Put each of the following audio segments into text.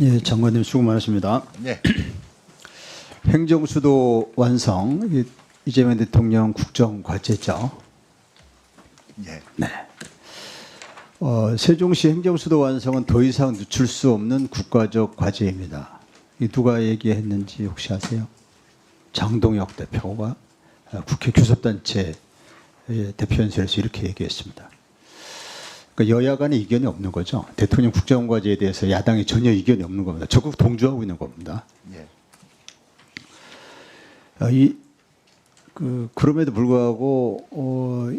예, 장관님 수고 많으십니다. 네. 행정수도 완성, 이재명 대통령 국정 과제죠. 예. 네. 세종시 행정수도 완성은 더 이상 늦출 수 없는 국가적 과제입니다. 이 누가 얘기했는지 혹시 아세요? 장동혁 대표가 국회 교섭단체 대표연설에서 이렇게 얘기했습니다. 그러니까 여야 간에 이견이 없는 거죠. 대통령 국정과제에 대해서 야당이 전혀 이견이 없는 겁니다. 적극 동조하고 있는 겁니다. 예. 그럼에도 불구하고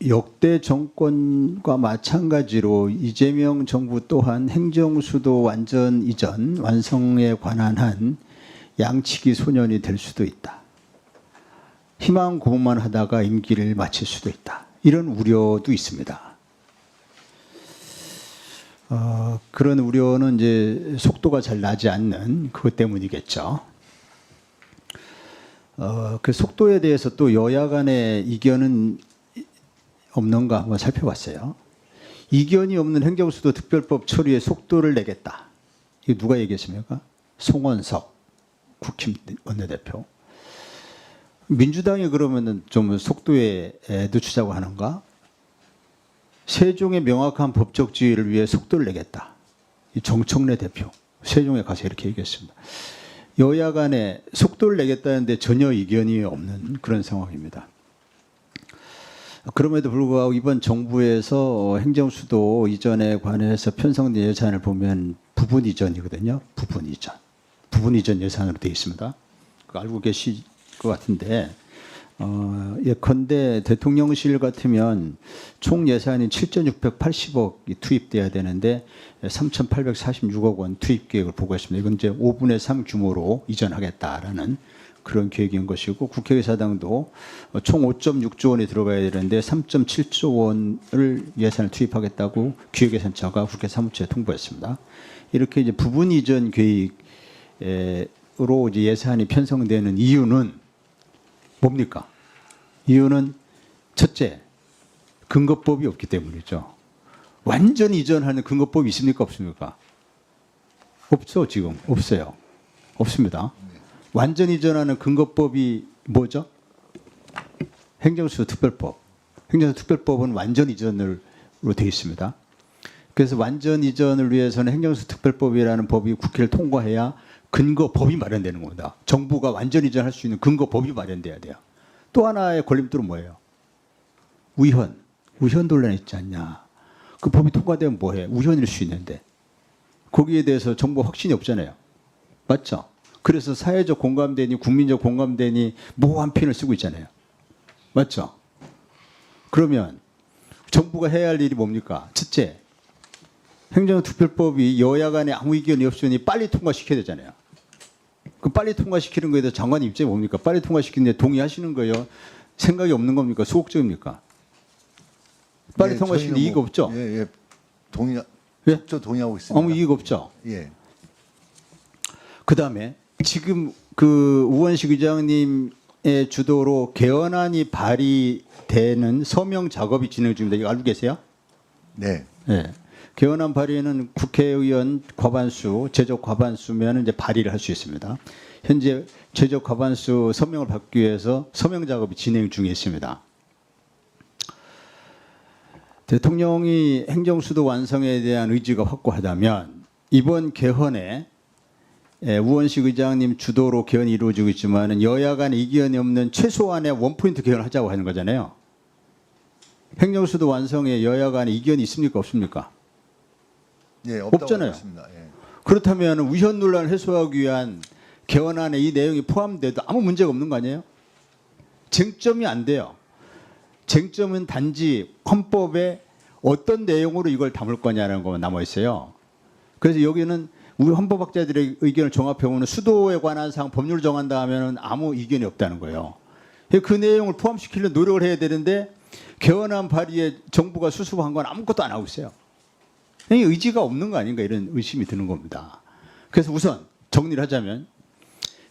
역대 정권과 마찬가지로 이재명 정부 또한 행정수도 완전 이전 완성에 관한 한 양치기 소년이 될 수도 있다. 희망 고문만 하다가 임기를 마칠 수도 있다. 이런 우려도 있습니다. 그런 우려는 이제 속도가 잘 나지 않는 그것 때문이겠죠. 그 속도에 대해서 또 여야 간의 이견은 없는가 한번 살펴봤어요. 이견이 없는 행정수도 특별법 처리에 속도를 내겠다. 이거 누가 얘기했습니까? 송원석 국힘 원내대표. 민주당이 그러면은 좀 속도에 늦추자고 하는가? 세종의 명확한 법적 지위를 위해 속도를 내겠다. 이 정청래 대표 세종에 가서 이렇게 얘기했습니다. 여야 간에 속도를 내겠다는데 전혀 이견이 없는 그런 상황입니다. 그럼에도 불구하고 이번 정부에서 행정수도 이전에 관해서 편성된 예산을 보면 부분 이전이거든요. 부분 이전. 부분 이전 예산으로 되어 있습니다. 그거 알고 계실 것 같은데 예컨대 대통령실 같으면 총 예산이 7,680억이 투입돼야 되는데 3,846억 원 투입 계획을 보고 있습니다. 이건 이제 5분의 3 규모로 이전하겠다라는 그런 계획인 것이고 국회의사당도 총 5.6조 원이 들어가야 되는데 3.7조 원을 예산을 투입하겠다고 기획예산처가 국회 사무처에 통보했습니다. 이렇게 이제 부분 이전 계획으로 이제 예산이 편성되는 이유는 뭡니까? 이유는 첫째, 근거법이 없기 때문이죠. 완전 이전하는 근거법이 있습니까? 없습니까? 없죠, 지금. 없어요. 없습니다. 완전 이전하는 근거법이 뭐죠? 행정수도 특별법. 행정수도 특별법은 완전 이전으로 되어 있습니다. 그래서 완전 이전을 위해서는 행정수도 특별법이라는 법이 국회를 통과해야 근거법이 마련되는 겁니다. 정부가 완전 이전할 수 있는 근거법이 마련돼야 돼요. 또 하나의 걸림돌은 뭐예요? 우현 논란이 있지 않냐. 그 법이 통과되면 뭐해? 우현일 수 있는데. 거기에 대해서 정부 확신이 없잖아요. 맞죠? 그래서 사회적 공감대니 국민적 공감대니 모호한 표현을 쓰고 있잖아요. 맞죠? 그러면 정부가 해야 할 일이 뭡니까? 첫째, 행정특별법이 여야 간에 아무 이견이 없으니 빨리 통과시켜야 되잖아요. 그 빨리 통과시키는 거에 대해서 장관님 입장이 뭡니까? 빨리 통과시키는데 동의하시는 거예요? 생각이 없는 겁니까? 소극적입니까? 빨리 통과시키는 이익 없죠? 예. 저 동의하고 있습니다. 아무 이익 없죠? 예. 그다음에 지금 그 우원식 의장님의 주도로 개헌안이 발의되는 서명 작업이 진행 중입니다. 이거 알고 계세요? 네. 네. 개헌안 발의는 국회의원 과반수, 제적 과반수면 이제 발의를 할 수 있습니다. 현재 제적 과반수 서명을 받기 위해서 서명 작업이 진행 중에 있습니다. 대통령이 행정수도 완성에 대한 의지가 확고하다면 이번 개헌에 우원식 의장님 주도로 개헌이 이루어지고 있지만 여야 간에 이견이 없는 최소한의 원포인트 개헌을 하자고 하는 거잖아요. 행정수도 완성에 여야 간에 이견이 있습니까? 없습니까? 예, 없다고 없잖아요. 했습니다. 예. 그렇다면 우현 논란을 해소하기 위한 개헌안에 이 내용이 포함돼도 아무 문제가 없는 거 아니에요? 쟁점이 안 돼요. 쟁점은 단지 헌법에 어떤 내용으로 이걸 담을 거냐는 것만 남아 있어요. 그래서 여기는 우리 헌법학자들의 의견을 종합해보면 수도에 관한 사항 법률 정한다 하면 아무 이견이 없다는 거예요. 그 내용을 포함시키려는 노력을 해야 되는데 개헌안 발의에 정부가 수습한 건 아무것도 안 하고 있어요. 의지가 없는 거 아닌가 이런 의심이 드는 겁니다. 그래서 우선 정리를 하자면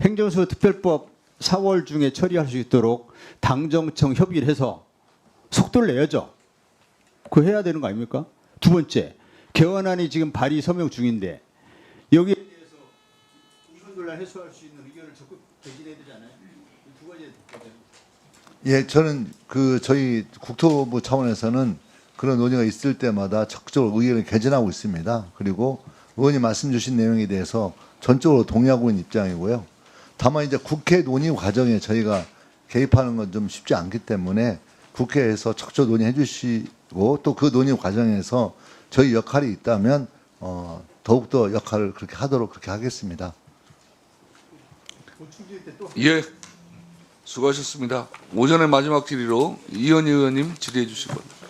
행정수도 특별법 4월 중에 처리할 수 있도록 당정청 협의를 해서 속도를 내야죠. 그거 해야 되는 거 아닙니까? 두 번째, 개헌안이 지금 발의 서명 중인데 여기에 대해서 이번 논란 해소할 수 있는 의견을 적극 제기해야 되잖아요. 이 두 가지에 대해서. 예, 저는 저희 국토부 차원에서는 그런 논의가 있을 때마다 적극적으로 의견을 개진하고 있습니다. 그리고 의원님 말씀 주신 내용에 대해서 전적으로 동의하고 있는 입장이고요. 다만 이제 국회 논의 과정에 저희가 개입하는 건 좀 쉽지 않기 때문에 국회에서 적극 논의해 주시고 또 그 논의 과정에서 저희 역할이 있다면 더욱더 역할을 그렇게 하도록 그렇게 하겠습니다. 예, 수고하셨습니다. 오전의 마지막 질의로 이현희 의원님 질의해 주시기 바랍니다.